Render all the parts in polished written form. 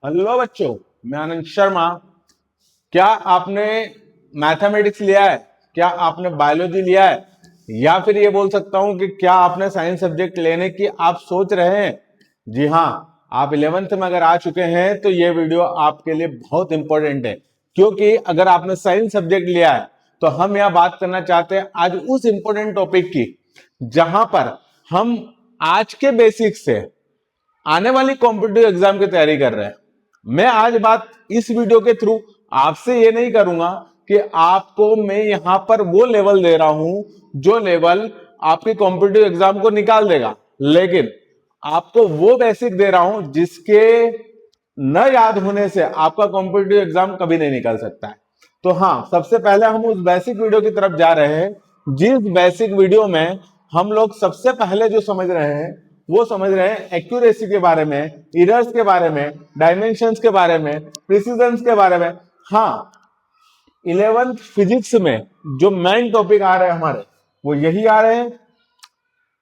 Hello बच्चों, मैं आनंद शर्मा। क्या आपने मैथमेटिक्स लिया है? क्या आपने बायोलॉजी लिया है? या फिर ये बोल सकता हूं कि क्या आपने साइंस सब्जेक्ट लेने की आप सोच रहे हैं? जी हाँ, आप 11th में अगर आ चुके हैं तो ये वीडियो आपके लिए बहुत इंपॉर्टेंट है, क्योंकि अगर आपने साइंस सब्जेक्ट लिया है तो हम यहाँ बात करना चाहते हैं आज उस इंपॉर्टेंट टॉपिक की जहां पर हम आज के बेसिक से आने वाली कॉम्पिटिटिव एग्जाम की तैयारी कर रहे हैं। मैं आज बात इस वीडियो के थ्रू आपसे ये नहीं करूंगा कि आपको मैं यहां पर वो लेवल दे रहा हूं जो लेवल आपके कॉम्पिटिटिव एग्जाम को निकाल देगा, लेकिन आपको वो बेसिक दे रहा हूं जिसके न याद होने से आपका कॉम्पिटिटिव एग्जाम कभी नहीं निकल सकता है। तो हाँ, सबसे पहले हम उस बेसिक वीडियो की तरफ जा रहे हैं जिस बेसिक वीडियो में हम लोग सबसे पहले जो समझ रहे हैं वो समझ रहे हैं एक्यूरेसी के बारे में, एरर्स के बारे में, डायमेंशंस के बारे में, प्रिसीजंस के बारे में। हाँ, 11th फिजिक्स में जो मेन टॉपिक आ रहे हैं हमारे वो यही आ रहे हैं।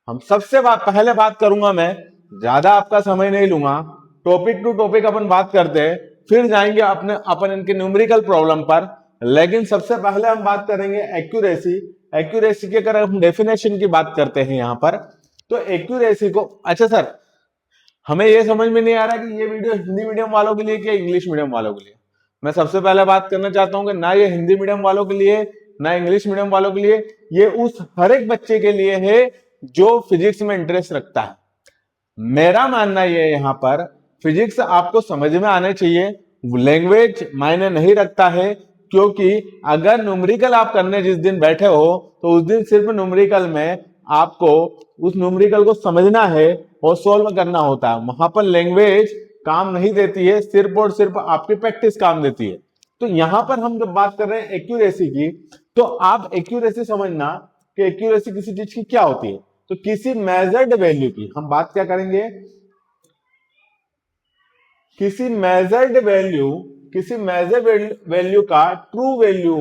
हम सबसे पहले बात करूंगा, मैं ज्यादा आपका समय नहीं लूंगा, टॉपिक टू टॉपिक अपन बात करते हैं, फिर जाएंगे अपन इनके न्यूमेरिकल प्रॉब्लम पर। लेकिन सबसे पहले हम बात करेंगे एक्यूरेसी। एक्यूरेसी की अगर हम डेफिनेशन की बात करते हैं यहां पर, तो एक्यूरेसी को, अच्छा सर, हमें यह समझ में नहीं आ रहा कि ये वीडियो हिंदी मीडियम वालों के लिए कि इंग्लिश मीडियम वालों के लिए। मैं सबसे पहले बात करना चाहता हूं कि ना ये हिंदी मीडियम वालों के लिए ना इंग्लिश मीडियम वालों के लिए, ये उस हर एक बच्चे के लिए है जो फिजिक्स में इंटरेस्ट रखता है। मेरा मानना यह है यहां पर फिजिक्स आपको समझ में आने चाहिए, लैंग्वेज मायने नहीं रखता है, क्योंकि अगर न्यूमेरिकल आप करने जिस दिन बैठे हो तो उस दिन सिर्फ न्यूमेरिकल में आपको उस न्यूमेरिकल को समझना है और सॉल्व करना होता है। वहां पर लैंग्वेज काम नहीं देती है, सिर्फ और सिर्फ आपकी प्रैक्टिस काम देती है। तो यहां पर हम जब बात कर रहे हैं एक्यूरेसी की, तो आप एक्यूरेसी समझना कि एक्यूरेसी किसी चीज की क्या होती है। तो किसी मेजर्ड वैल्यू की हम बात क्या करेंगे, किसी मेजर्ड वैल्यू, किसी मेजर्ड वैल्यू का ट्रू वैल्यू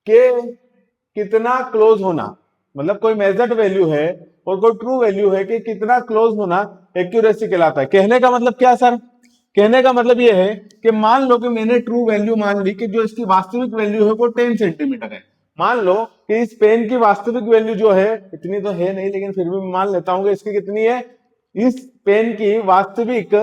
के कितना क्लोज होना, मतलब कोई मेजर्ड वैल्यू है और कोई ट्रू वैल्यू है कि कितना क्लोज होना एक्यूरेसी कहलाता है। कहने का मतलब क्या सर? कहने का मतलब यह है कि मान लो कि मैंने ट्रू वैल्यू मान ली कि जो इसकी वास्तविक वैल्यू है वो 10 सेंटीमीटर है। मान लो कि इस पेन की वास्तविक वैल्यू जो है, इतनी तो है नहीं लेकिन फिर भी मान लेता हूं कि इसकी कितनी है, इस पेन की वास्तविक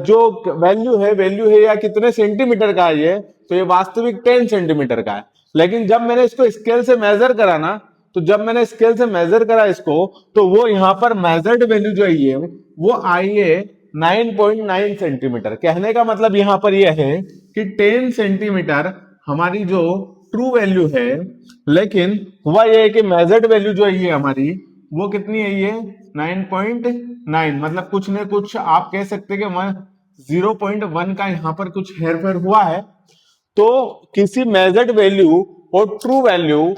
जो वैल्यू है या कितने सेंटीमीटर का है ये, तो ये वास्तविक 10 सेंटीमीटर का है। लेकिन जब मैंने इसको स्केल से मेजर करा ना, तो जब मैंने स्केल से मेजर करा इसको, तो वो यहां पर मेजर्ड वैल्यू जो है वो आई है 9.9 सेंटीमीटर। कहने का मतलब यहां पर यह है कि 10 सेंटीमीटर हमारी जो ट्रू वैल्यू है, लेकिन हुआ यह है कि मेजर्ड वैल्यू जो है हमारी वो कितनी है, ये 9.9, मतलब कुछ न कुछ आप कह सकते हैं कि 0.1 का यहां पर कुछ हेरफेर हुआ है। तो किसी मेजर्ड वैल्यू और ट्रू वैल्यू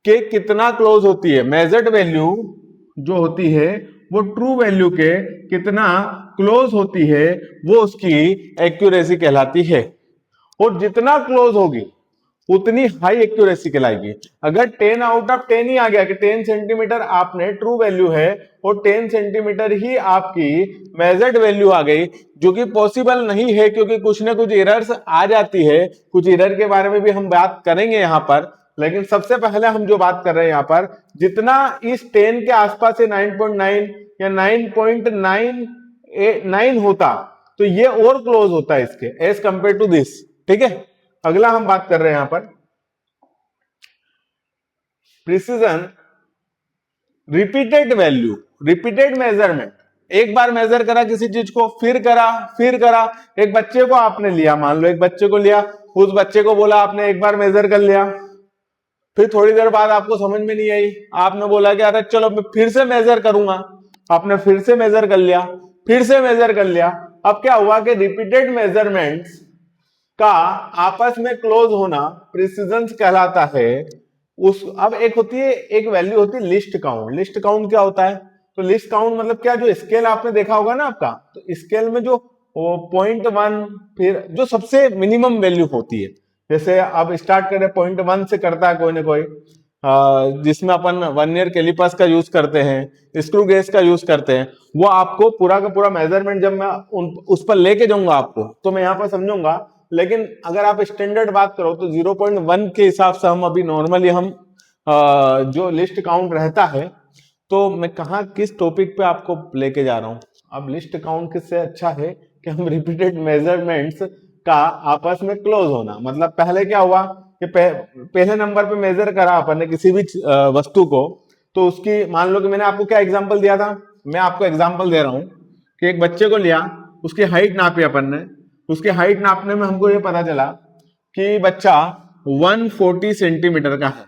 के कितना क्लोज होती है, मेजर्ड वैल्यू जो होती है वो ट्रू वैल्यू के कितना क्लोज होती है, वो उसकी एक्यूरेसी कहलाती है। और जितना क्लोज होगी उतनी हाई एक्यूरेसी कहलाएगी। अगर 10 आउट ऑफ 10 ही आ गया कि 10 सेंटीमीटर आपने ट्रू वैल्यू है और 10 सेंटीमीटर ही आपकी मेजर्ड वैल्यू आ गई, जो कि पॉसिबल नहीं है क्योंकि कुछ ना कुछ एरर्स आ जाती है। कुछ एरर के बारे में भी हम बात करेंगे यहां पर, लेकिन सबसे पहले हम जो बात कर रहे हैं यहां पर, जितना इस 10 के आसपास से 9.9 या 9.99 होता तो ये और क्लोज होता है इसके एज कंपेयर टू दिस। ठीक है, अगला हम बात कर रहे हैं यहां पर precision repeated value, repeated measurement. एक बार मेजर करा किसी चीज को, फिर करा, फिर करा। एक बच्चे को आपने लिया, मान लो एक बच्चे को लिया, उस बच्चे को बोला आपने एक बार मेजर कर लिया, फिर थोड़ी देर बाद आपको समझ में नहीं आई, आपने बोला कि अरे चलो मैं फिर से मेजर करूंगा। आपने फिर से मेजर कर लिया, फिर से मेजर कर लिया। अब क्या हुआ कि रिपीटेड मेजरमेंट्स का आपस में क्लोज होना प्रिसीजन कहलाता है। उस अब एक होती है, एक वैल्यू होती है लिस्ट काउंट। लिस्ट काउंट क्या होता है? तो लिस्ट काउंट मतलब क्या, जो स्केल आपने देखा होगा ना आपका, तो स्केल में जो 0.1 फिर जो सबसे मिनिमम वैल्यू होती है, जैसे अब स्टार्ट करें 0.1 से करता है कोई ना कोई, जिसमें अपन वर्नियर कैलिपर्स का यूज करते हैं, स्क्रू गेज का यूज करते हैं, वो आपको पूरा का पूरा मेजरमेंट जब मैं उस पर लेके जाऊंगा आपको तो मैं यहाँ पर समझूंगा। लेकिन अगर आप स्टैंडर्ड बात करो तो 0.1 के हिसाब से हम अभी नॉर्मली हम जो लिस्ट काउंट रहता है, तो मैं कहा किस टॉपिक पे आपको लेके जा रहा हूं। अब लिस्ट काउंट किससे अच्छा है कि हम रिपीटेड मेजरमेंट्स का आपस में क्लोज होना। मतलब पहले क्या हुआ कि पहले नंबर पे मेजर करा अपन ने किसी भी वस्तु को, तो उसकी मान लो कि मैंने आपको क्या एग्जांपल दिया था, मैं आपको एग्जांपल दे रहा हूं कि एक बच्चे को लिया, उसकी हाइट नापी अपन ने, उसकी हाइट नापने में हमको ये पता चला कि बच्चा 140 सेंटीमीटर का है।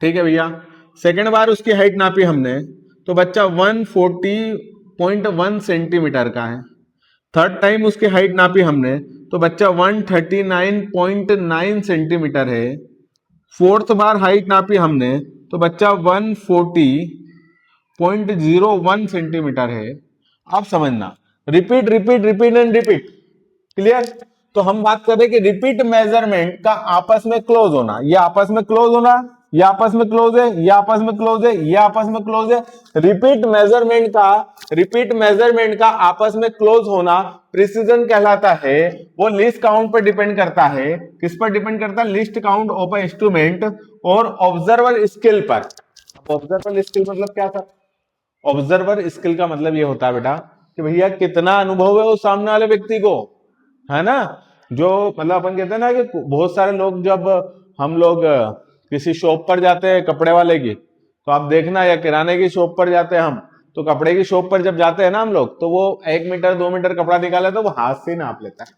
ठीक है भैया। सेकेंड बार उसकी हाइट नापी हमने तो बच्चा 140.1 सेंटीमीटर का है। थर्ड टाइम उसकी हाइट नापी हमने तो बच्चा 139.9 सेंटीमीटर है। फोर्थ बार हाइट नापी हमने तो बच्चा 140.01 सेंटीमीटर है। आप समझना, repeat repeat repeat and repeat. Clear. तो हम बात कर रहे हैं कि रिपीट मेजरमेंट का आपस में क्लोज होना, ये आपस में क्लोज होना, ये आपस में क्लोज है, ये आपस में क्लोज है, ये आपस में क्लोज है। रिपीट मेजरमेंट का आपस में क्लोज होना प्रिसीजन कहलाता है। वो लिस्ट काउंट पर डिपेंड करता है। किस पर डिपेंड करता है? लिस्ट काउंट ऑफ इंस्ट्रूमेंट और ऑब्जर्वर स्किल पर। ऑब्जर्वर स्किल मतलब क्या था? ऑब्जर्वर स्किल का मतलब ये होता है बेटा कि भैया कितना अनुभव है उस सामने वाले व्यक्ति को, है ना। जो मतलब अपन कहते हैं ना कि बहुत सारे लोग, जब हम लोग किसी शॉप पर जाते हैं कपड़े वाले की, तो आप देखना, या किराने की शॉप पर जाते हैं हम, तो कपड़े की शॉप पर जब जाते हैं ना हम लोग, तो वो 1 मीटर 2 मीटर कपड़ा निकाले तो वो हाथ से नाप लेता है।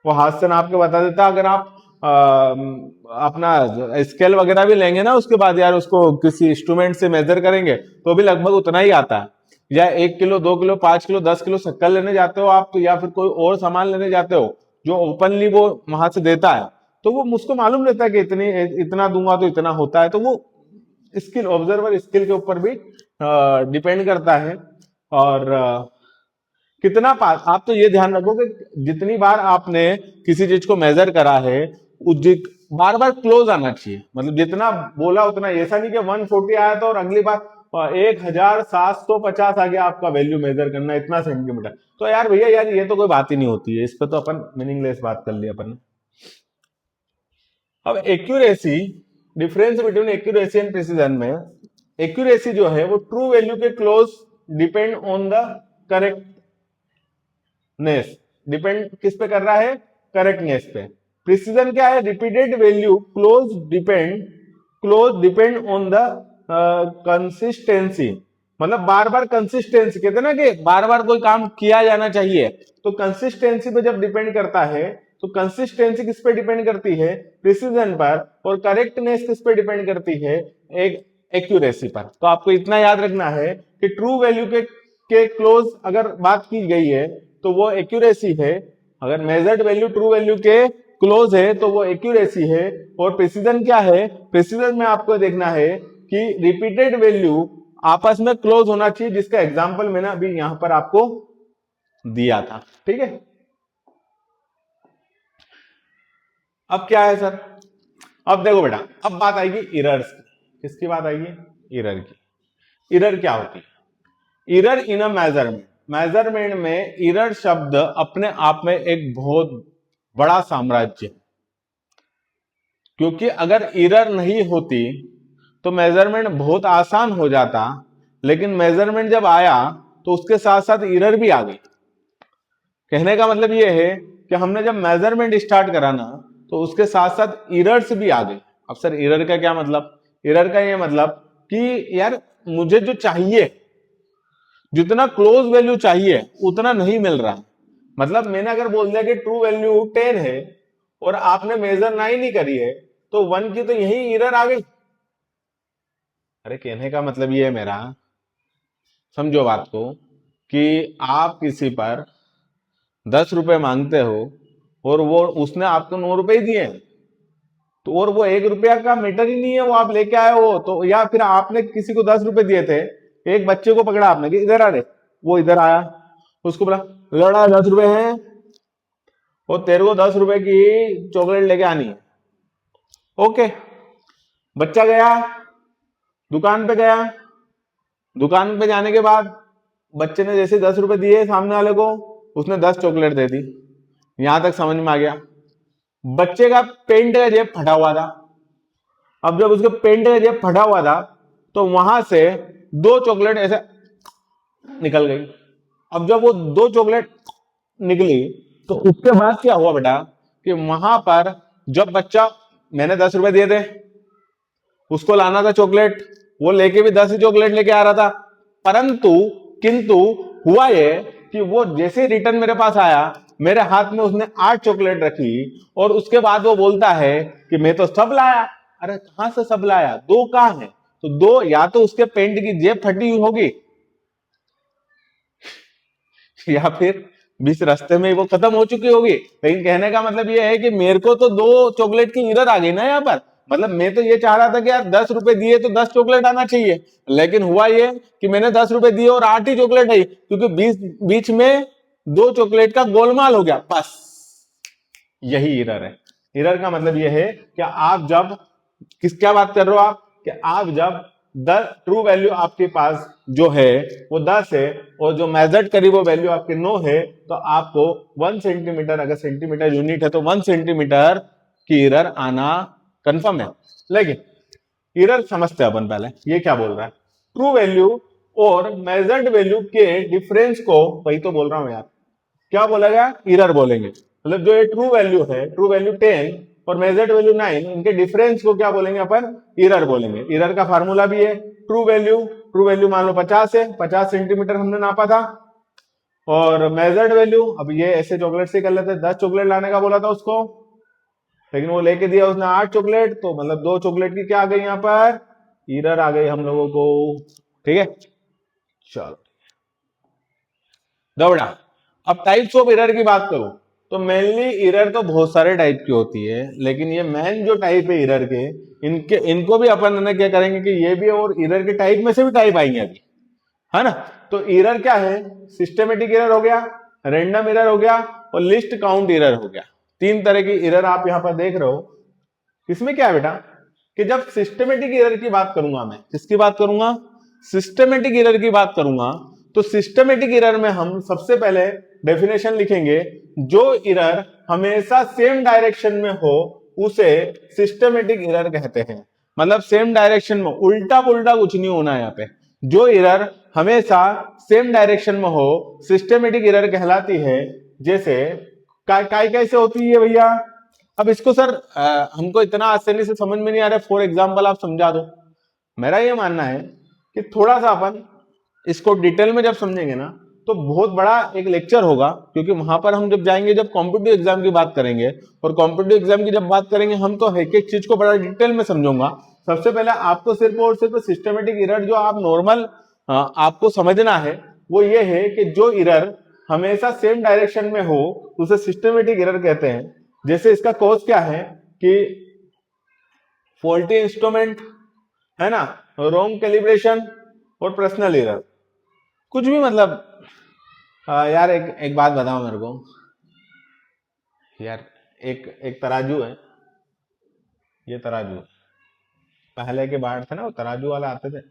वो हाथ से नाप के बता देता है। अगर आप अपना स्केल वगैरह भी लेंगे ना, उसके बाद यार उसको किसी इंस्ट्रूमेंट से मेजर करेंगे तो भी लगभग उतना ही आता है। या 1 किलो 2 किलो 5 किलो 10 किलो शक्कर लेने जाते हो आप, तो या फिर कोई और सामान लेने जाते हो जो ओपनली वो वहां से देता है, तो वो मुझको मालूम रहता है कि इतना दूंगा तो इतना होता है। तो वो स्किल, ऑब्जर्वर स्किल के ऊपर भी डिपेंड करता है। और कितना पास, आप तो ये ध्यान रखो कि जितनी बार आपने किसी चीज को मेजर करा है, बार बार क्लोज आना चाहिए। मतलब जितना बोला उतना, ऐसा नहीं कि 140 आया था और अगली बार 1750 आ गया, आपका वैल्यू मेजर करना इतना सेंटीमीटर। तो यार भैया यार ये तो कोई बात ही नहीं होती है, इस पर तो अपन मीनिंगलेस बात कर ली अपन। अब accuracy, difference between accuracy and precision में, एक्यूरेसी जो है वो ट्रू वैल्यू के close depend on the correctness. Depend किस पे कर रहा है? करेक्टनेस पे। प्रिसीजन क्या है? Repeated value close depend on the consistency. मतलब बार बार कंसिस्टेंसी, कहते हैं ना कि बार बार कोई काम किया जाना चाहिए, तो कंसिस्टेंसी पे जब डिपेंड करता है, तो कंसिस्टेंसी किस पे डिपेंड करती है? प्रिसीजन पर। और करेक्टनेस किस पे डिपेंड करती है? एक एक्यूरेसी पर। तो आपको इतना याद रखना है कि ट्रू वैल्यू के क्लोज अगर बात की गई है तो वो एक्यूरेसी है। अगर मेजर्ड वैल्यू ट्रू वैल्यू के क्लोज है तो वो एक्यूरेसी है। और प्रिसीजन क्या है? प्रिसीजन में आपको देखना है कि रिपीटेड वैल्यू आपस में क्लोज होना चाहिए, जिसका एग्जांपल मैंने अभी यहां पर आपको दिया था। ठीक है। अब क्या है सर? अब देखो बेटा, अब बात आएगी इरर्स की। किसकी बात आएगी? इरर की। इरर क्या होती है? इरर इन अ मेजरमेंट, मेजरमेंट में इरर शब्द अपने आप में एक बहुत बड़ा साम्राज्य है। क्योंकि अगर इरर नहीं होती तो मेजरमेंट बहुत आसान हो जाता, लेकिन मेजरमेंट जब आया तो उसके साथ साथ इरर भी आ गई। कहने का मतलब यह है कि हमने जब मेजरमेंट स्टार्ट करा ना, तो उसके साथ साथ इरर्स भी आ गए। अब सर इरर का क्या मतलब? इरर का ये मतलब कि यार मुझे जो चाहिए, जितना क्लोज वैल्यू चाहिए उतना नहीं मिल रहा। मतलब मैंने अगर बोल दिया कि ट्रू वैल्यू 10 है और आपने मेजर 9 ही करी है, तो 1 की तो यही इरर आ गई। अरे कहने का मतलब ये है मेरा, समझो बात को, कि आप किसी पर 10 रुपए मांगते हो और वो उसने आपको 9 रुपए ही दिए, तो और वो 1 रुपया का मैटर ही नहीं है, वो आप लेके आए हो तो। या फिर आपने किसी को 10 रुपए दिए थे, एक बच्चे को पकड़ा आपने कि इधर आ रे, वो इधर आया, उसको बोला लड़ा 10 रुपए हैं और तेरे को 10 रुपए की चॉकलेट लेके आनी है। ओके, बच्चा गया दुकान पे गया, दुकान पे जाने के बाद बच्चे ने जैसे 10 रुपए दिए सामने वाले को, उसने 10 चॉकलेट दे दी। यहां तक समझ में आ गया। बच्चे का पेंट का जेब फटा हुआ था। अब जब उसके पेंट का जेब फटा हुआ था तो वहां से 2 चॉकलेट ऐसे निकल गई। अब जब वो 2 चॉकलेट निकली तो उसके बाद क्या हुआ बेटा कि वहां पर जब बच्चा, मैंने 10 रुपए दिए थे, उसको लाना था चॉकलेट, वो लेके भी 10 ही चॉकलेट लेके आ रहा था, परंतु किंतु हुआ ये कि वो जैसे रिटर्न मेरे पास आया, मेरे हाथ में उसने 8 चॉकलेट रखी और उसके बाद वो बोलता है कि मैं तो सब लाया। अरे कहां से सब लाया, 2 कहां है? तो 2 या तो उसके पेंट की जेब फटी हुई होगी या फिर बीच रास्ते में वो खत्म हो चुकी होगी। लेकिन कहने का मतलब ये है कि मेरे को तो 2 चॉकलेट की इधर आ गई ना यहाँ पर। मतलब मैं तो ये चाह रहा था कि यार 10 रुपए दिए तो 10 चॉकलेट आना चाहिए, लेकिन हुआ ये कि मैंने 10 रुपए दिए और 8 ही चॉकलेट आई, क्योंकि बीच में 2 चॉकलेट का गोलमाल हो गया। बस यही इरर है। इरर का मतलब यह है कि आप जब क्या बात कर रहे हो आप, कि आप जब ट्रू वैल्यू आपके पास जो है वो 10 है और जो मेजर्ड करी वो वैल्यू आपके 9 है, तो आपको 1 सेंटीमीटर, अगर सेंटीमीटर यूनिट है तो 1 सेंटीमीटर की इरर आना कंफर्म है। लेकिन इरर समझते हैं अपन पहले, ये क्या बोल रहा है, ट्रू वैल्यू और मेजर्ड वैल्यू के डिफरेंस को, वही तो बोल रहा हूं यार, क्या बोला गया, इरर बोलेंगे। मतलब जो ये ट्रू वैल्यू है, ट्रू वैल्यू 10 और मेजर्ड वैल्यू 9, इनके डिफरेंस को क्या बोलेंगे अपन, इरर बोलेंगे। इरर का फार्मूला भी है ट्रू वैल्यू मान लो 50 है, 50 सेंटीमीटर हमने नापा था, और मेजर्ड वैल्यू, अब ये ऐसे चॉकलेट से कर लेते, 10 चॉकलेट लाने का बोला था उसको, लेकिन वो लेके दिया उसने 8 चॉकलेट, तो मतलब 2 चॉकलेट की क्या आ गई यहाँ पर, इरर आ गई हम लोगों को। ठीक है, चलो दौड़ा। अब टाइप्स ऑफ इरर की बात करूं तो मेनली इरर तो बहुत सारे टाइप की होती है, लेकिन ये मेन जो टाइप है इरर के, इनको भी अपन ने क्या करेंगे कि ये भी, और इरर के टाइप में से भी टाइप आएंगे अभी, है ना। तो इरर क्या है, सिस्टमेटिक इरर हो गया, रैंडम इरर हो गया और लिस्ट काउंट इरर हो गया। 3 तरह की इरर आप यहां पर देख रहे हो। इसमें क्या है बेटा कि जब सिस्टमेटिक एरर की बात करूंगा, मैं किसकी बात करूंगा, सिस्टमेटिक एरर की बात करूंगा, तो सिस्टमेटिक एरर में हम सबसे पहले डेफिनेशन लिखेंगे, जो एरर हमेशा सेम डायरेक्शन में हो उसे सिस्टमेटिक एरर कहते हैं। मतलब सेम डायरेक्शन में, उल्टा पुल्टा कुछ नहीं होना है यहाँ पे। जो एरर हमेशा सेम डायरेक्शन में हो सिस्टमेटिक एरर कहलाती है। जैसे कैसे होती है भैया, अब इसको सर हमको इतना आसानी से समझ में नहीं आ रहा है, फॉर एग्जाम्पल आप समझा दो। मेरा ये मानना है कि थोड़ा सा अपन इसको डिटेल में जब समझेंगे ना तो बहुत बड़ा एक लेक्चर होगा, क्योंकि वहां पर हम जब जाएंगे, जब कॉम्पिटिटिव एग्जाम की बात करेंगे, और कॉम्पिटिटिव एग्जाम की जब बात करेंगे हम, तो एक एक चीज को बड़ा डिटेल में समझूंगा। सबसे पहले आपको सिर्फ और सिर्फ सिस्टमेटिक एरर जो आप नॉर्मल आपको समझना है वो ये है कि जो एरर हमेशा सेम डायरेक्शन में हो उसे सिस्टमेटिक एरर कहते हैं। जैसे इसका कॉज क्या है कि फॉल्टी इंस्ट्रूमेंट, है ना, रॉन्ग कैलिब्रेशन और पर्सनल एरर, कुछ भी मतलब यार एक बात बताओ मेरे को यार, एक तराजू है, ये तराजू है, पहले के बाढ़ थे ना, वो तराजू वाला आते थे,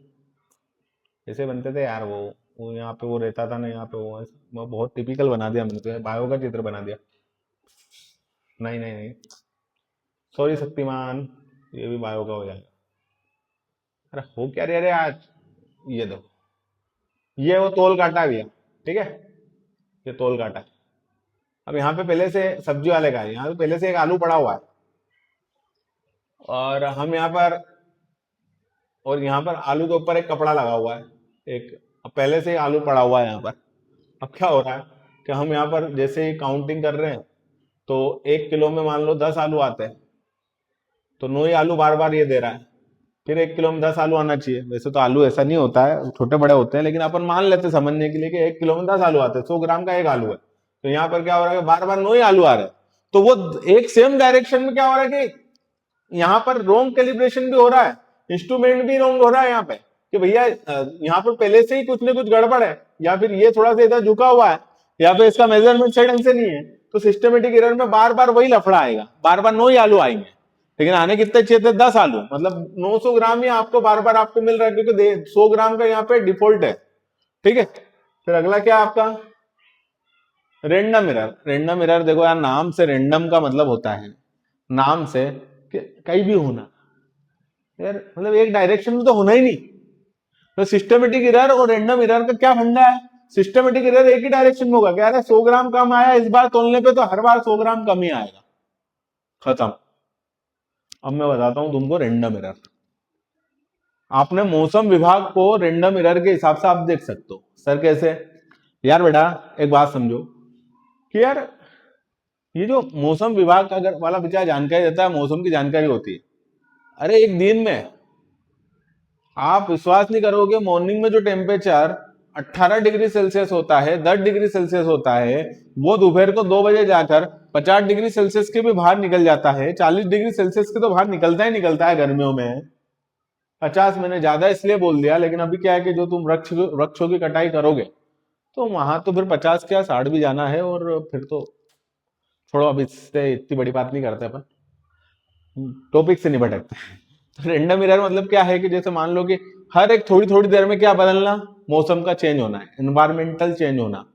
ऐसे बनते थे यार, वो यहाँ पे वो रहता था ना, यहाँ पे वो बहुत टिपिकल बना दिया मैंने, तो बायो का चित्र बना दिया। नहीं नहीं नहीं, सॉरी शक्तिमान, ये भी बायो का हो जाएगा। अरे हो क्या रे, अरे आज ये दो, ये वो तोल काटा भी है, ठीक है, ये तोल काटा है। अब यहाँ पे पहले से सब्जी वाले का है, यहाँ पे पहले से एक आलू पड़ा हुआ है, और हम यहाँ पर, और यहाँ पर आलू के ऊपर एक कपड़ा लगा हुआ है, एक पहले से ही आलू पड़ा हुआ है यहाँ पर। अब क्या हो रहा है कि हम यहाँ पर जैसे ही काउंटिंग कर रहे हैं, तो 1 किलो में मान लो 10 आलू आते हैं, तो 9 ही आलू बार बार ये दे रहा है, फिर 1 किलो में 10 आलू आना चाहिए। वैसे तो आलू ऐसा नहीं होता है, छोटे बड़े होते हैं, लेकिन अपन मान लेते समझने के लिए कि 1 किलो में 10 आलू आते हैं, 100 ग्राम का एक आलू है। तो यहाँ पर क्या हो रहा है, बार बार 9 ही आलू आ रहे हैं, तो वो एक सेम डायरेक्शन में क्या हो रहा है कि यहाँ पर रोंग कैलिब्रेशन भी हो रहा है, इंस्ट्रूमेंट भी रोंग हो रहा है यहाँ पे, कि भैया यहाँ पर पहले से ही कुछ ना कुछ गड़बड़ है, या फिर ये थोड़ा सा इधर झुका हुआ है, या फिर इसका मेजरमेंट सही ढंग से नहीं है। तो सिस्टमेटिक एरर में बार बार वही लफड़ा आएगा, बार बार 9 ही आलू आएंगे। लेकिन आने कितने चाहिए थे, 10 आलू, मतलब 900 ग्राम ही आपको बार बार आपको मिल रहा है, क्योंकि 100 ग्राम का यहाँ पे डिफॉल्ट है। ठीक है, फिर अगला क्या आपका, रेंडम एरर। रेंडम एरर देखो यार, नाम से रेंडम का मतलब होता है, नाम से कि कहीं भी होना यार, मतलब एक डायरेक्शन में तो होना ही नहीं। तो सिस्टमेटिक एरर और रेंडम एरर का क्या फंडा है, सिस्टमेटिक एरर एक ही डायरेक्शन में होगा, कह रहा है 100 ग्राम कम आया इस बार तोलने पे, तो हर बार 100 ग्राम कम ही आएगा, खत्म। अब मैं बताता हूं तुमको रेंडम एरर। आपने मौसम विभाग को रेंडम एरर के हिसाब से आप देख सकते हो। सर कैसे, यार बेटा एक बात समझो कि यार ये जो मौसम विभाग का अगर वाला बच्चा जानकारी देता है, मौसम की जानकारी होती है, अरे एक दिन में आप विश्वास नहीं करोगे, मॉर्निंग में जो टेम्परेचर 18 डिग्री सेल्सियस होता है, 10 डिग्री सेल्सियस होता है, वो दोपहर को 2 बजे जाकर 50 डिग्री सेल्सियस के भी बाहर निकल जाता है। 40 डिग्री सेल्सियस के तो बाहर निकलता ही निकलता है गर्मियों में। 50 मैंने ज्यादा इसलिए बोल दिया, लेकिन अभी क्या है कि जो तुम वृक्षों की कटाई करोगे तो वहां तो फिर 50 क्या 60 भी जाना है, और फिर तो छोड़ो, अब इससे इतनी बड़ी बात नहीं करते अपन, टॉपिक से नहीं भटकते। तो रेंडम एरर मतलब क्या है कि जैसे मान लो कि हर एक थोड़ी थोड़ी देर में क्या बदलना, मौसम का चेंज होना है, एनवायरमेंटल चेंज होना,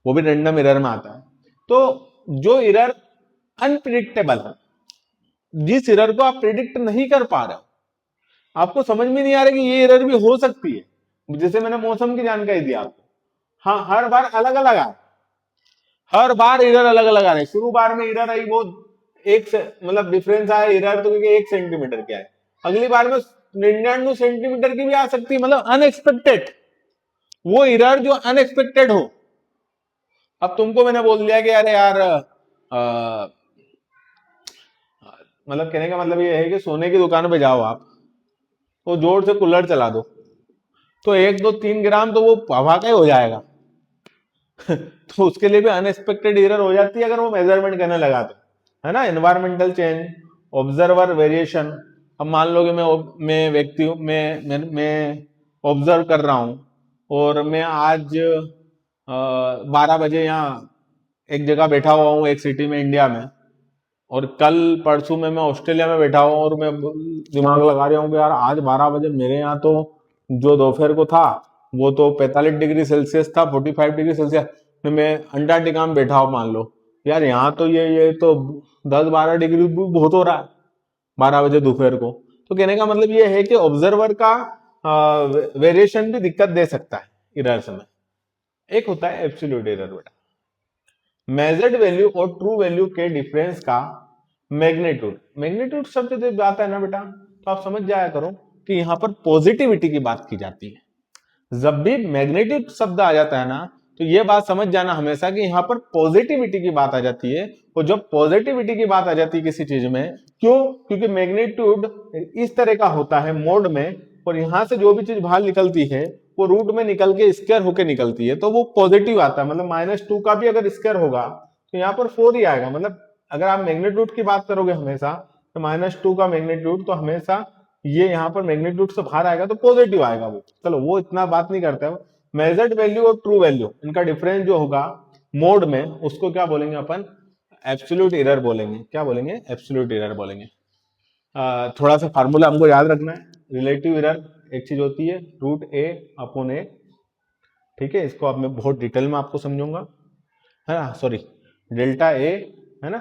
वो भी रेंडम एरर में आता है। तो जो एरर अनप्रिडिक्टेबल है, जिस एरर को आप प्रिडिक्ट नहीं कर पा रहे हो, आपको समझ में नहीं आ रहा कि ये एरर भी हो सकती है, जैसे मैंने मौसम की जानकारी दी आपको, हाँ हर बार अलग अलग आ, हर बार एरर अलग अलग आ रहे, शुरू बार में एरर आई वो एक से मतलब डिफरेंस आया एरर तो, क्योंकि 1 सेंटीमीटर क्या है, अगली बार में 99 सेंटीमीटर की भी आ सकती है, मतलब अनएक्सपेक्टेड, वो एरर जो अनएक्सपेक्टेड हो। अब तुमको मैंने बोल दिया कि अरे यार मतलब कहने का मतलब ये है कि सोने की दुकान पे जाओ आप, तो जोर से कूलर चला दो, तो 1 2 3 ग्राम तो वो हवा का ही हो जाएगा। तो उसके लिए भी अनएक्सपेक्टेड एरर हो जाती है अगर वो मेजरमेंट करने लगा तो, है ना। Environmental change, observer variation. अब मान लो कि मैं व्यक्ति हूं, मैं ऑब्जर्व कर रहा हूं, और मैं आज 12 बजे यहाँ एक जगह बैठा हुआ हूँ एक सिटी में इंडिया में, और कल परसों में मैं ऑस्ट्रेलिया में बैठा हूँ, और मैं दिमाग लगा रहा हूँ कि यार आज 12 बजे मेरे यहाँ तो जो दोपहर को था वो तो 45 डिग्री सेल्सियस था, 45 डिग्री सेल्सियस, में मैं अंटार्कटिका में बैठा हूँ मान लो, यार यहाँ तो ये तो 10 12 डिग्री बहुत हो रहा है 12 बजे दोपहर को। तो कहने का मतलब ये है कि ऑब्जर्वर का वेरिएशन भी दिक्कत दे सकता है एरर्स में। एक होता है एब्सोल्यूट एरर बेटा, मेजर्ड वैल्यू और ट्रू वैल्यू के डिफरेंस का मैग्नीट्यूड। मैग्नीट्यूड शब्द जब आता है ना बेटा, तो आप समझ जाया करो कि यहां पर पॉजिटिविटी की बात की जाती है। जब भी मैग्नीट्यूड शब्द आ जाता है ना, तो यह बात समझ जाना हमेशा कि यहां पर पॉजिटिविटी की बात आ जाती है। और जब पॉजिटिविटी की बात आ जाती है किसी चीज में, क्यों, क्योंकि मैग्नीट्यूड इस तरह का होता है मोड में, और यहां से जो भी चीज बाहर निकलती है वो रूट में निकल के स्क्वायर होके निकलती है, तो वो पॉजिटिव आता है। मतलब -2 का भी अगर स्क्वायर होगा तो यहाँ पर 4 ही आएगा। मतलब अगर आप मैग्नीट्यूड की बात करोगे हमेशा, तो -2 का मैग्नीट्यूड तो हमेशा ये यहाँ पर मैग्नीट्यूड से बाहर आएगा तो पॉजिटिव आएगा वो। चलो वो इतना बात नहीं करते हैं। मेजर्ड वैल्यू और ट्रू वैल्यू इनका डिफरेंस जो होगा मोड में, उसको क्या बोलेंगे अपन, एब्सोल्यूट एरर बोलेंगे। क्या बोलेंगे, एब्सोल्यूट एरर बोलेंगे। थोड़ा सा फार्मूला हमको याद रखना है। रिलेटिव एरर एक चीज होती है √a/a, ठीक है, इसको अब मैं बहुत डिटेल में आपको समझूंगा, है ना, सॉरी डेल्टा ए, है ना,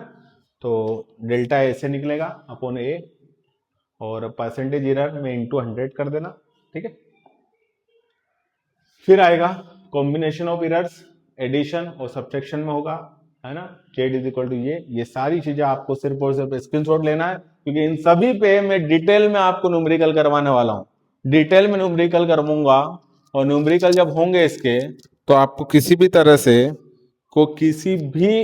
तो डेल्टा ए से निकलेगा अपॉन ए, और परसेंटेज एरर में इंटू 100 कर देना, ठीक है। फिर आएगा कॉम्बिनेशन ऑफ एरर्स, एडिशन और सब्ट्रैक्शन में होगा, है ना, z इज ये सारी चीजें आपको सिर्फ और सिर्फ स्क्रीनशॉट लेना है, क्योंकि इन सभी पे मैं डिटेल में आपको न्यूमेरिकल करवाने वाला हूं। डिटेल में न्यूमेरिकल करवाऊंगा, और न्यूमेरिकल जब होंगे इसके, तो आपको किसी भी तरह से किसी भी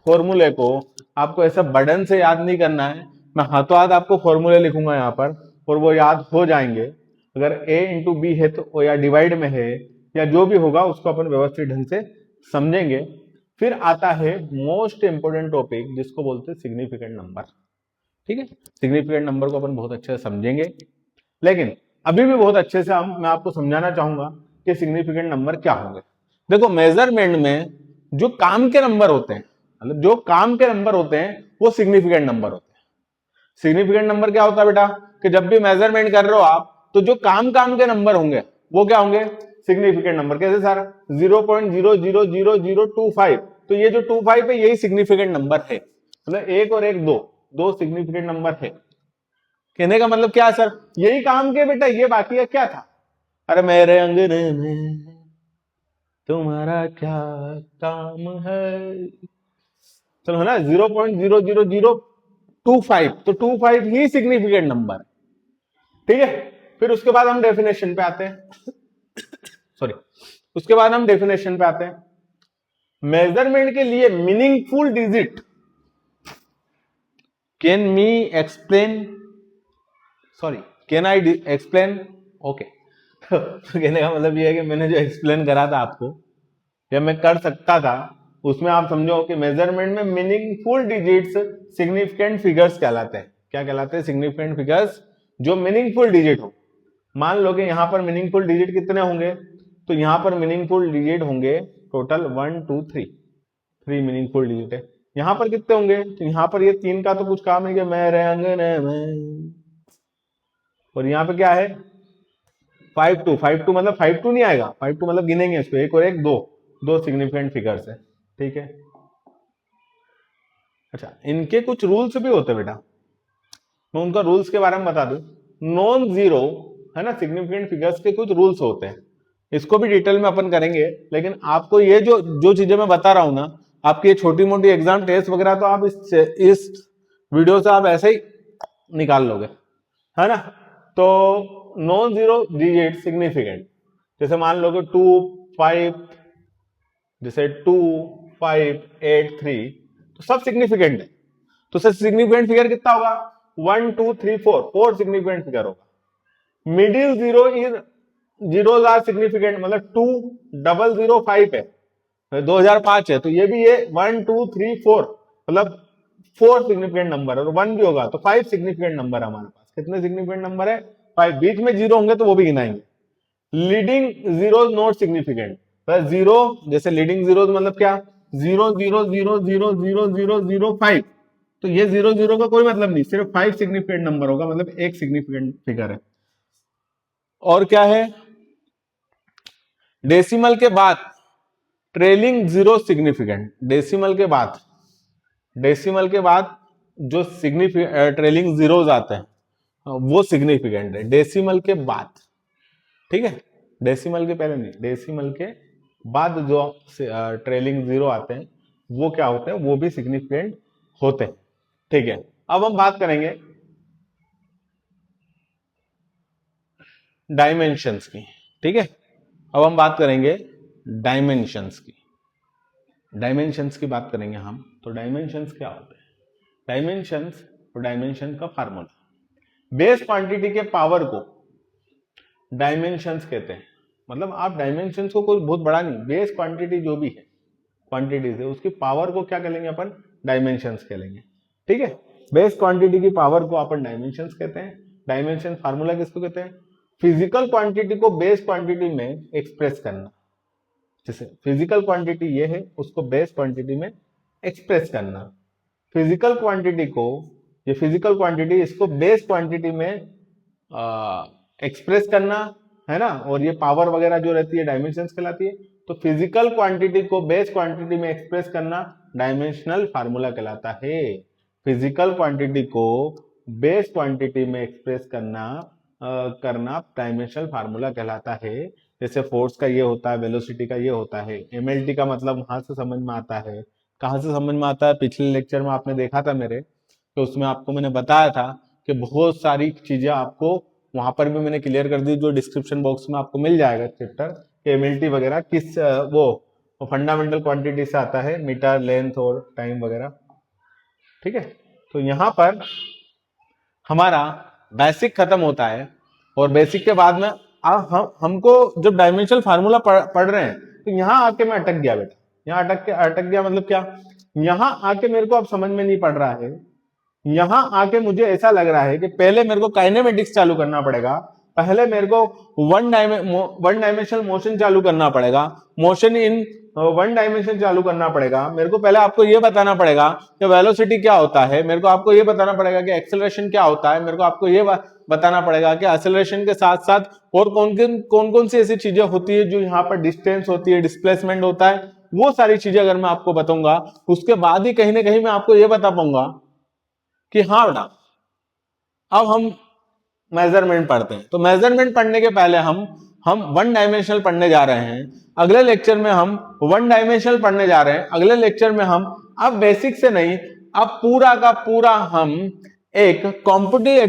फॉर्मूले को आपको ऐसा बर्डन से याद नहीं करना है। मैं हाथों हाथ आपको फॉर्मूले लिखूंगा यहाँ पर, और वो याद हो जाएंगे। अगर a इंटू बी है तो, या डिवाइड में है, या जो भी होगा उसको अपन व्यवस्थित ढंग से समझेंगे। फिर आता है मोस्ट इंपोर्टेंट टॉपिक, जिसको बोलते हैं सिग्निफिकेंट नंबर, ठीक है। सिग्निफिकेंट नंबर को अपन बहुत अच्छे से समझेंगे, लेकिन अभी भी बहुत अच्छे से मैं आपको समझाना चाहूंगा कि सिग्निफिकेंट नंबर क्या होंगे। देखो मेजरमेंट में जो काम के नंबर होते हैं, मतलब जो काम के नंबर होते हैं वो सिग्निफिकेंट नंबर होते हैं। सिग्निफिकेंट नंबर क्या होता है बेटा, कि जब भी मेजरमेंट कर रहे हो आप तो जो काम के नंबर होंगे वो क्या होंगे, सिग्निफिकेंट नंबर। कैसे सर, 0.0000025, तो ये जो 25 है यही सिग्निफिकेंट नंबर है, मतलब एक और एक दो सिग्निफिकेंट नंबर है। कहने का मतलब क्या सर, यही काम के बेटा, ये बाकी है क्या था, अरे मेरे अंगने में तुम्हारा क्या काम है, चलो है ना, 0.00025, तो 25 ही सिग्निफिकेंट नंबर, ठीक है। फिर उसके बाद हम डेफिनेशन पे आते हैं, सॉरी, उसके बाद हम डेफिनेशन पे आते हैं। मेजरमेंट के लिए meaningful digit can me explain, sorry can I explain, okay. कहने का मतलब ये है कि मैंने जो एक्सप्लेन करा था आपको या मैं कर सकता था, उसमें आप समझो कि मेजरमेंट में मीनिंगफुल डिजिट्स सिग्निफिकेंट फिगर्स कहलाते हैं। क्या कहलाते हैं, सिग्निफिकेंट फिगर्स जो मीनिंगफुल डिजिट हो। मान लो कि यहां पर मीनिंगफुल डिजिट कितने होंगे, तो यहां पर मीनिंगफुल डिजिट होंगे टोटल 1 2 3 मीनिंगफुल डिजिट है। यहां पर कितने होंगे, तो यहां पर ये 3 का तो कुछ काम है कि मेरे अंगने में, और यहां पे क्या है 5 2 मतलब 5 2 नहीं आएगा, 5 2 मतलब गिनेंगे इसको, एक और एक दो सिग्निफिकेंट फिगर्स है, ठीक है। अच्छा, इनके कुछ रूल्स भी होते हैं बेटा, मैं उनका रूल्स के बारे में बता दूं। नॉन जीरो है ना, सिग्निफिकेंट फिगर्स के कुछ रूल्स होते हैं, इसको भी डिटेल में अपन करेंगे, लेकिन आपको ये जो जो चीजें मैं बता रहा हूं ना, आपकी ये छोटी मोटी एग्जाम टेस्ट वगैरह तो आप इस वीडियो से आप ऐसे ही निकाल लोगे, है ना। तो नॉन जीरो डिजिट सिग्निफिकेंट, जैसे मान लो कि 2 5, जैसे 2 5 8 3, तो सब सिग्निफिकेंट है। तो सर सिग्निफिकेंट फिगर कितना होगा, 1 2 3 4 सिग्निफिकेंट फिगर होगा। Middle zero is zeros are significant, मतलब 2005 है, 2005 है, तो ये भी ये 1 2 3 4 मतलब 4 सिग्निफिकेंट नंबर, और 1 भी होगा तो 5 सिग्निफिकेंट नंबर हमारे पास। कितने सिग्निफिकेंट नंबर है, 5। बीच में जीरो होंगे तो वो भी गिनाएंगे। Leading zero not significant, zero जैसे लीडिंग जीरो मतलब क्या, 0 0 0 0 0 0 0 0 5, तो ये 0 0 का कोई मतलब नहीं, सिर्फ 5 सिग्निफिकेंट नंबर होगा, मतलब एक सिग्निफिकेंट फिगर है। और क्या है, डेसिमल के बाद ट्रेलिंग जीरो सिग्निफिकेंट, डेसिमल के बाद जो ट्रेलिंग जीरोज आते हैं वो सिग्निफिकेंट है डेसिमल के बाद, ठीक है। डेसिमल के पहले नहीं, डेसिमल के बाद जो ट्रेलिंग जीरो आते हैं वो क्या होते हैं, वो भी सिग्निफिकेंट होते हैं, ठीक है। अब हम बात करेंगे डायमेंशंस की, ठीक है। अब हम बात करेंगे डायमेंशंस की, डायमेंशंस की बात करेंगे हम। तो डायमेंशंस क्या होते हैं, डायमेंशंस और डायमेंशन का फार्मूला, बेस क्वांटिटी के पावर को डायमेंशंस कहते हैं। मतलब आप डायमेंशंस को कोई बहुत बड़ा नहीं, बेस क्वांटिटी जो भी है क्वांटिटी से उसकी पावर को क्या कहेंगे अपन, डायमेंशंस कहेंगे, ठीक है। बेस क्वांटिटी की पावर को अपन डायमेंशंस कहते हैं। डायमेंशन फार्मूला किसको कहते हैं, फिजिकल क्वांटिटी को बेस क्वांटिटी में एक्सप्रेस करना। जैसे फिजिकल क्वांटिटी ये है, उसको बेस क्वांटिटी में एक्सप्रेस करना। फिजिकल क्वांटिटी को, ये फिजिकल क्वांटिटी इसको बेस क्वांटिटी में एक्सप्रेस करना, है ना। और ये पावर वगैरह जो रहती है डायमेंशंस कहलाती है। तो फिजिकल क्वांटिटी को बेस क्वांटिटी में एक्सप्रेस करना डायमेंशनल फार्मूला कहलाता है। फिजिकल क्वांटिटी को बेस क्वांटिटी में एक्सप्रेस करना डायमेंशनल फार्मूला कहलाता है। जैसे फोर्स का ये होता है, वेलोसिटी का ये होता है, एमएलटी का मतलब वहां से समझ में आता है। कहां से समझ में आता है, पिछले लेक्चर में आपने देखा था मेरे, तो उसमें आपको मैंने बताया था कि बहुत सारी चीजें आपको वहां पर भी मैंने क्लियर कर दी, जो डिस्क्रिप्शन बॉक्स में आपको मिल जाएगा चैप्टर कि एमएलटी वगैरह किस वो फंडामेंटल क्वांटिटी से आता है, मीटर, लेंथ और टाइम वगैरह, ठीक है। तो यहां पर हमारा बेसिक खत्म होता है, और बेसिक के बाद में हमको जब डायमेंशनल फार्मूला पढ़ रहे हैं तो यहाँ आके मैं अटक गया बेटा, यहाँ अटक गया मतलब क्या, यहाँ आके मेरे को अब समझ में नहीं पड़ रहा है। यहाँ आके मुझे ऐसा लग रहा है कि पहले मेरे को काइनेमेटिक्स चालू करना पड़ेगा, पहले मेरे को वन डायमेंशनल मोशन चालू करना पड़ेगा, मोशन इन वन डायमेंशन चालू करना पड़ेगा। मेरे को पहले आपको ये बताना पड़ेगा कि वेलोसिटी क्या होता है, मेरे को आपको ये बताना पड़ेगा कि एक्सेलरेशन क्या होता है, मेरे को आपको ये बताना पड़ेगा कि एक्सेलरेशन के साथ साथ और कौन कौन सी ऐसी चीजें होती है जो यहाँ पर डिस्टेंस होती है, डिस्प्लेसमेंट होता है, वो सारी चीजें अगर मैं आपको बताऊंगा उसके बाद ही कहीं ना कहीं मैं आपको ये बता पाऊंगा कि हाँ बेटा अब हम मेजरमेंट पढ़ते हैं। तो मेजरमेंट पढ़ने के पहले हम वन डायमेंशनल पढ़ने जा रहे हैं। अगले लेक्चर में हम वन डायमेंशनल पढ़ने जा रहे हैं। अगले लेक्चर में हम अब बेसिक से नहीं, अब पूरा का पूरा हम एक कॉम्पिटिटिव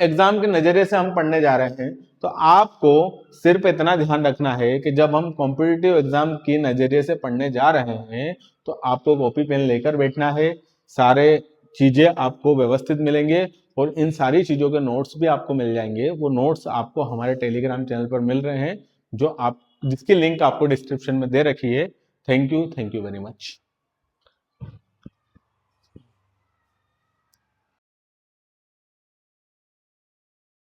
एग्जाम के नजरिए से हम पढ़ने जा रहे हैं। तो आपको सिर्फ इतना ध्यान रखना है कि जब हम कॉम्पिटिटिव एग्जाम के नजरिए से पढ़ने जा रहे हैं तो आपको कॉपी पेन लेकर बैठना है, सारे चीजें आपको व्यवस्थित मिलेंगे और इन सारी चीजों के नोट्स भी आपको मिल जाएंगे। वो नोट्स आपको हमारे टेलीग्राम चैनल पर मिल रहे हैं, जो आप जिसकी लिंक आपको डिस्क्रिप्शन में दे रखी है। Thank you very much.